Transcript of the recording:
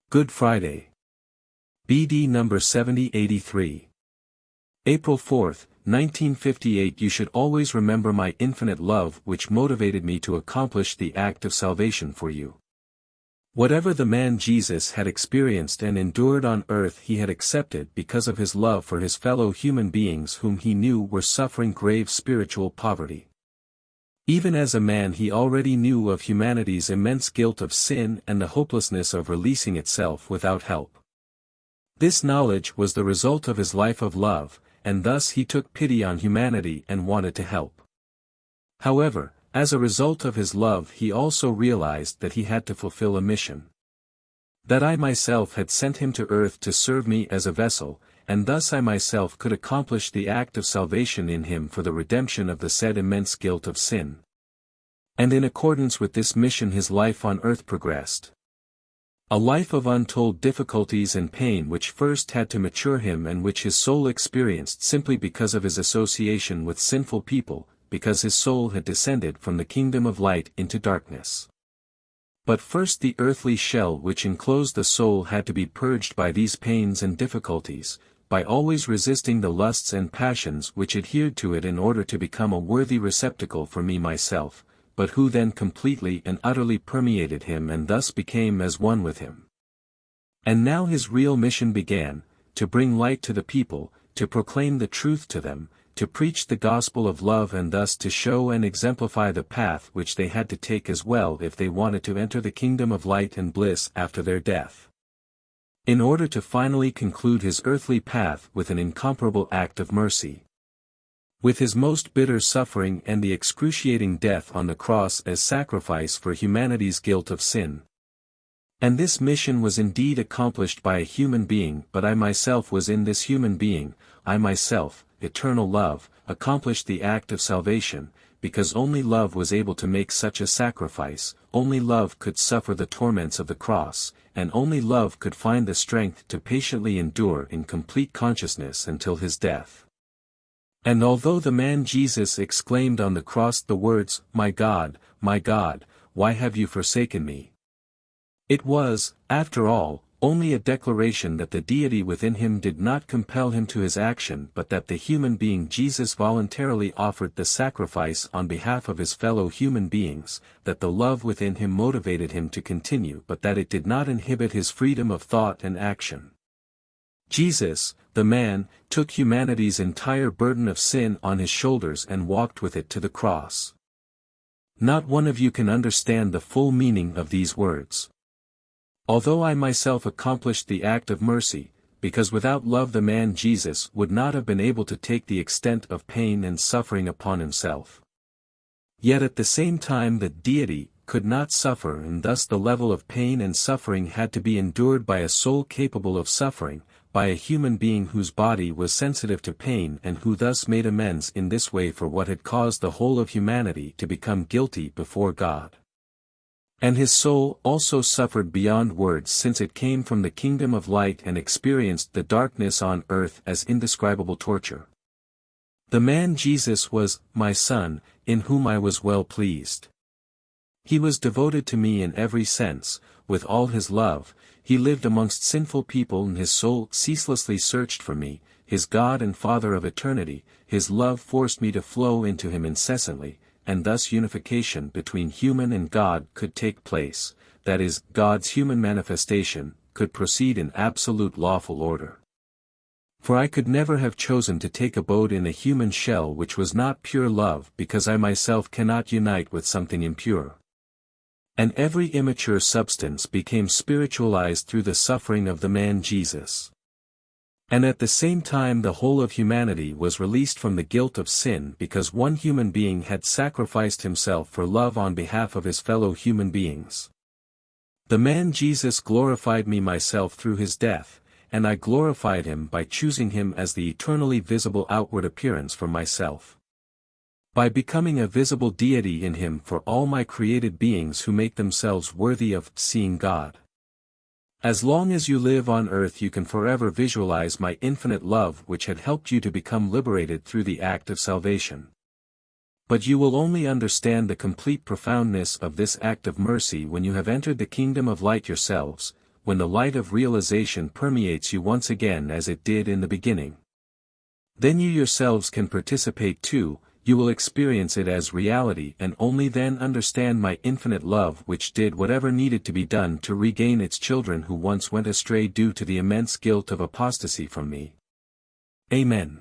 Good Friday. BD number 7083. April 4, 1958. You should always remember my infinite love which motivated me to accomplish the act of salvation for you. Whatever the man Jesus had experienced and endured on earth he had accepted because of his love for his fellow human beings whom he knew were suffering grave spiritual poverty. Even as a man he already knew of humanity's immense guilt of sin and the hopelessness of releasing itself without help. This knowledge was the result of his life of love, and thus he took pity on humanity and wanted to help. However, as a result of his love he also realized that he had to fulfill a mission. That I myself had sent him to earth to serve me as a vessel, and thus I myself could accomplish the act of salvation in him for the redemption of the said immense guilt of sin. And in accordance with this mission his life on earth progressed. A life of untold difficulties and pain which first had to mature him and which his soul experienced simply because of his association with sinful people, because his soul had descended from the kingdom of light into darkness. But first the earthly shell which enclosed the soul had to be purged by these pains and difficulties, by always resisting the lusts and passions which adhered to it in order to become a worthy receptacle for me myself, but who then completely and utterly permeated him and thus became as one with him. And now his real mission began, to bring light to the people, to proclaim the truth to them, to preach the gospel of love and thus to show and exemplify the path which they had to take as well if they wanted to enter the kingdom of light and bliss after their death. In order to finally conclude his earthly path with an incomparable act of mercy. With his most bitter suffering and the excruciating death on the cross as sacrifice for humanity's guilt of sin. And this mission was indeed accomplished by a human being, but I myself was in this human being, I myself, eternal love, accomplished the act of salvation, because only love was able to make such a sacrifice, only love could suffer the torments of the cross, and only love could find the strength to patiently endure in complete consciousness until his death. And although the man Jesus exclaimed on the cross the words, my God, why have you forsaken me?" It was, after all, only a declaration that the deity within him did not compel him to his action but that the human being Jesus voluntarily offered the sacrifice on behalf of his fellow human beings, that the love within him motivated him to continue but that it did not inhibit his freedom of thought and action. Jesus, the man, took humanity's entire burden of sin on his shoulders and walked with it to the cross. Not one of you can understand the full meaning of these words. Although I myself accomplished the act of mercy, because without love the man Jesus would not have been able to take the extent of pain and suffering upon himself. Yet at the same time the deity could not suffer and thus the level of pain and suffering had to be endured by a soul capable of suffering, by a human being whose body was sensitive to pain and who thus made amends in this way for what had caused the whole of humanity to become guilty before God. And his soul also suffered beyond words since it came from the kingdom of light and experienced the darkness on earth as indescribable torture. The man Jesus was, my son, in whom I was well pleased. He was devoted to me in every sense, with all his love, he lived amongst sinful people and his soul ceaselessly searched for me, his God and Father of eternity, his love forced me to flow into him incessantly, and thus unification between human and God could take place, that is, God's human manifestation, could proceed in absolute lawful order. For I could never have chosen to take abode in a human shell which was not pure love because I myself cannot unite with something impure. And every immature substance became spiritualized through the suffering of the man Jesus. And at the same time the whole of humanity was released from the guilt of sin because one human being had sacrificed himself for love on behalf of his fellow human beings. The man Jesus glorified me myself through his death, and I glorified him by choosing him as the eternally visible outward appearance for myself. By becoming a visible deity in him for all my created beings who make themselves worthy of seeing God. As long as you live on earth you can forever visualize my infinite love which had helped you to become liberated through the act of salvation. But you will only understand the complete profoundness of this act of mercy when you have entered the kingdom of light yourselves, when the light of realization permeates you once again as it did in the beginning. Then you yourselves can participate too, you will experience it as reality and only then understand my infinite love which did whatever needed to be done to regain its children who once went astray due to the immense guilt of apostasy from me. Amen.